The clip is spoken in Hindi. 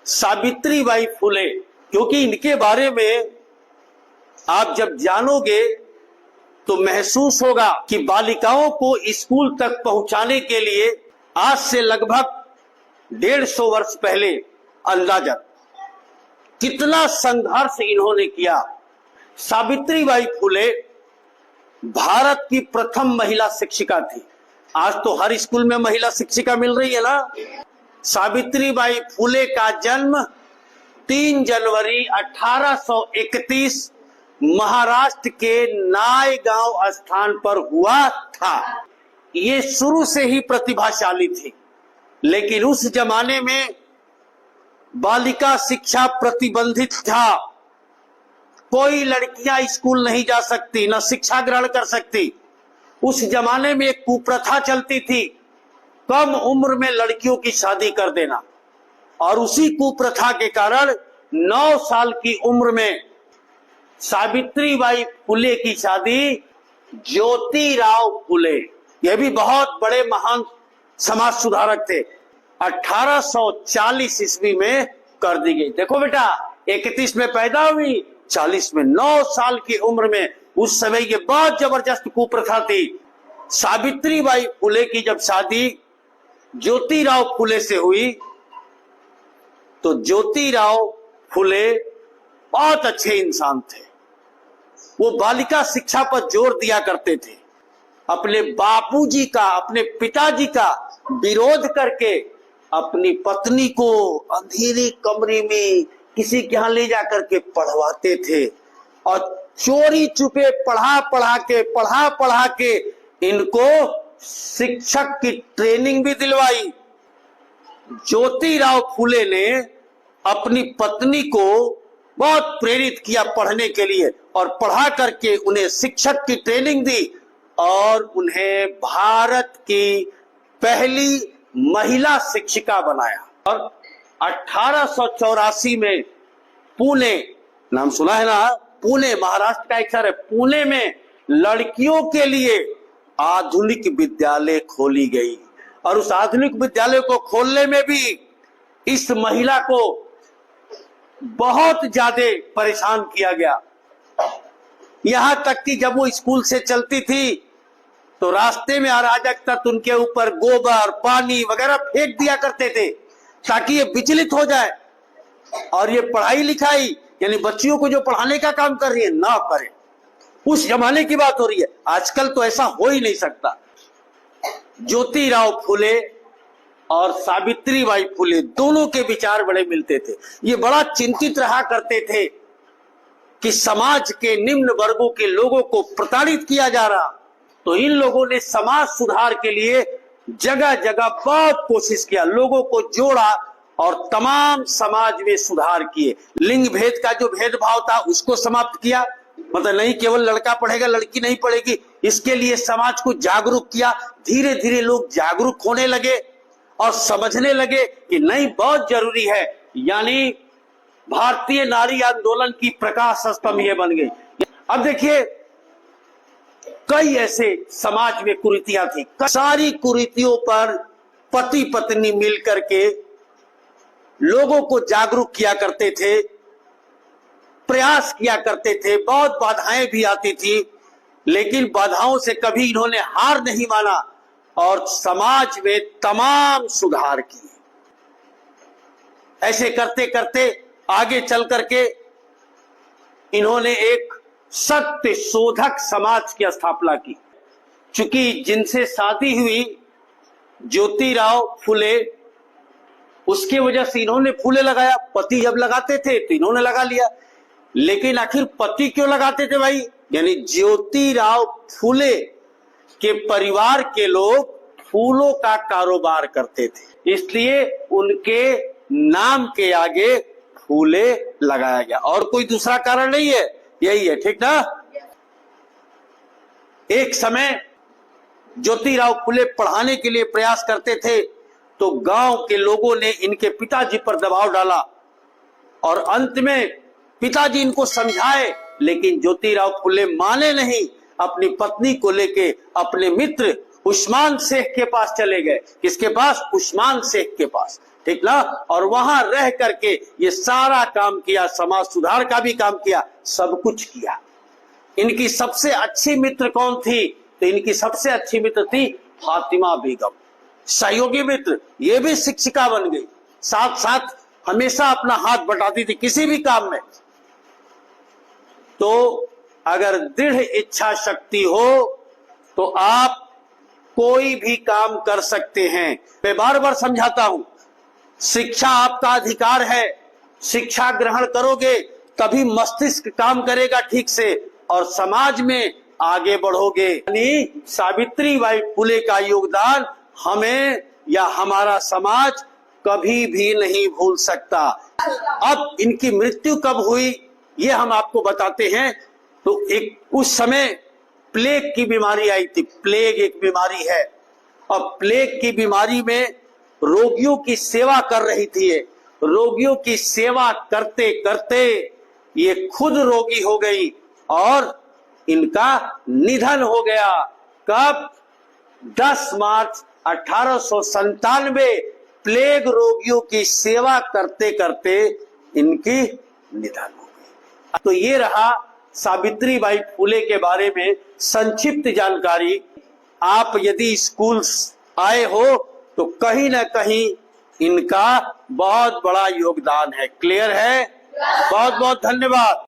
सावित्रीबाई फुले, क्योंकि इनके बारे में आप जब जानोगे तो महसूस होगा कि बालिकाओं को स्कूल तक पहुंचाने के लिए आज से लगभग 150 वर्ष पहले अंदाजा कितना संघर्ष इन्होंने किया। सावित्रीबाई फुले भारत की प्रथम महिला शिक्षिका थी। आज तो हर स्कूल में महिला शिक्षिका मिल रही है ना। सावित्रीबाई फुले का जन्म 3 जनवरी 1831 महाराष्ट्र के नायगांव स्थान पर हुआ था। ये शुरू से ही प्रतिभाशाली थी, लेकिन उस जमाने में बालिका शिक्षा प्रतिबंधित था। कोई लड़कियां स्कूल नहीं जा सकती, न शिक्षा ग्रहण कर सकती। उस जमाने में एक कुप्रथा चलती थी, कम उम्र में लड़कियों की शादी कर देना, और उसी कुप्रथा के कारण 9 साल की उम्र में सावित्रीबाई फुले की शादी ज्योतिराव फुले, यह भी बहुत बड़े महान समाज सुधारक थे, 1840 ईस्वी में कर दी गई। देखो बेटा, 31 में पैदा हुई, 40 में, 9 साल की उम्र में। उस समय ये बहुत जबरदस्त कुप्रथा थी। सावित्रीबाई फुले की जब शादी ज्योतिराव फुले से हुई तो ज्योतिराव फुले बहुत अच्छे इंसान थे। वो बालिका शिक्षा पर जोर दिया करते थे। अपने बापूजी का, अपने पिताजी का विरोध करके अपनी पत्नी को अंधेरे कमरे में किसी के यहां ले जाकर के पढ़वाते थे, और चोरी छुपे पढ़ा पढ़ा के इनको शिक्षक की ट्रेनिंग भी दिलवाई। ज्योतिराव फुले ने अपनी पत्नी को बहुत प्रेरित किया पढ़ने के लिए, और पढ़ा करके उन्हें शिक्षक की ट्रेनिंग दी, और उन्हें भारत की पहली महिला शिक्षिका बनाया। और 1884 में पुणे, नाम सुना है ना, पुणे महाराष्ट्र का एक शहर है, पुणे में लड़कियों के लिए आधुनिक विद्यालय खोली गई। और उस आधुनिक विद्यालय को खोलने में भी इस महिला को बहुत ज्यादा परेशान किया गया। यहां तक कि जब वो स्कूल से चलती थी तो रास्ते में अराजक तत्व उनके ऊपर गोबर, पानी वगैरह फेंक दिया करते थे, ताकि ये विचलित हो जाए और ये पढ़ाई लिखाई, यानी बच्चियों को जो पढ़ाने का काम कर रही है, ना करे। उस जमाने की बात हो रही है, आजकल तो ऐसा हो ही नहीं सकता। ज्योतिराव फुले और सावित्रीबाई फुले दोनों के विचार बड़े मिलते थे। ये बड़ा चिंतित रहा करते थे कि समाज के निम्न वर्गों के लोगों को प्रताड़ित किया जा रहा। तो इन लोगों ने समाज सुधार के लिए जगह जगह बहुत कोशिश किया, लोगों को जोड़ा और तमाम समाज में सुधार किए। लिंग भेद का जो भेदभाव था उसको समाप्त किया, मतलब नहीं केवल लड़का पढ़ेगा लड़की नहीं पढ़ेगी, इसके लिए समाज को जागरूक किया। धीरे धीरे लोग जागरूक होने लगे और समझने लगे कि नहीं, बहुत जरूरी है। यानी भारतीय नारी आंदोलन की प्रकाश स्तंभ ये बन गई। अब देखिए, कई ऐसे समाज में कुरीतियां थी, सारी कुरीतियों पर पति पत्नी मिलकर के लोगों को जागरूक किया करते थे, प्रयास किया करते थे। बहुत बाधाएं भी आती थी, लेकिन बाधाओं से कभी इन्होंने हार नहीं माना और समाज में तमाम सुधार किए। ऐसे करते करते आगे चल करके इन्होंने एक सत्य शोधक समाज की स्थापना की। चूंकि जिनसे शादी हुई ज्योतिराव फुले, उसके वजह से इन्होंने फुले लगाया। पति जब लगाते थे तो इन्होंने लगा लिया, लेकिन आखिर पति क्यों लगाते थे भाई? यानी ज्योतिराव फुले के परिवार के लोग फूलों का कारोबार करते थे, इसलिए उनके नाम के आगे फूले लगाया गया, और कोई दूसरा कारण नहीं है, यही है, ठीक ना। एक समय ज्योतिराव फुले पढ़ाने के लिए प्रयास करते थे तो गांव के लोगों ने इनके पिताजी पर दबाव डाला, और अंत में पिताजी इनको समझाए, लेकिन ज्योतिराव फुले माने नहीं। अपनी पत्नी को लेके अपने मित्र उस्मान शेख के पास चले गए। किसके पास? उस्मान शेख के पास। ठीक ना। और वहां रह करके ये सारा काम किया, समाज सुधार का भी काम किया, सब कुछ किया। इनकी सबसे अच्छी मित्र कौन थी? तो इनकी सबसे अच्छी मित्र थी फातिमा बेगम, सहयोगी मित्र। ये भी शिक्षिका बन गई, साथ साथ हमेशा अपना हाथ बटाती थी किसी भी काम में। तो अगर दृढ़ इच्छा शक्ति हो तो आप कोई भी काम कर सकते हैं। मैं बार बार समझाता हूं, शिक्षा आपका अधिकार है। शिक्षा ग्रहण करोगे तभी मस्तिष्क काम करेगा ठीक से और समाज में आगे बढ़ोगे। यानी सावित्रीबाई फुले का योगदान हमें या हमारा समाज कभी भी नहीं भूल सकता। अब इनकी मृत्यु कब हुई ये हम आपको बताते हैं। तो एक उस समय प्लेग की बीमारी आई थी। प्लेग एक बीमारी है और प्लेग की बीमारी में रोगियों की सेवा कर रही थी। रोगियों की सेवा करते करते ये खुद रोगी हो गई और इनका निधन हो गया। कब? 10 मार्च 1897 प्लेग रोगियों की सेवा करते करते इनकी निधन हो गई। तो ये रहा सावित्रीबाई फुले के बारे में संक्षिप्त जानकारी। आप यदि स्कूल आए हो तो कहीं ना कहीं इनका बहुत बड़ा योगदान है। क्लियर है? बहुत बहुत धन्यवाद।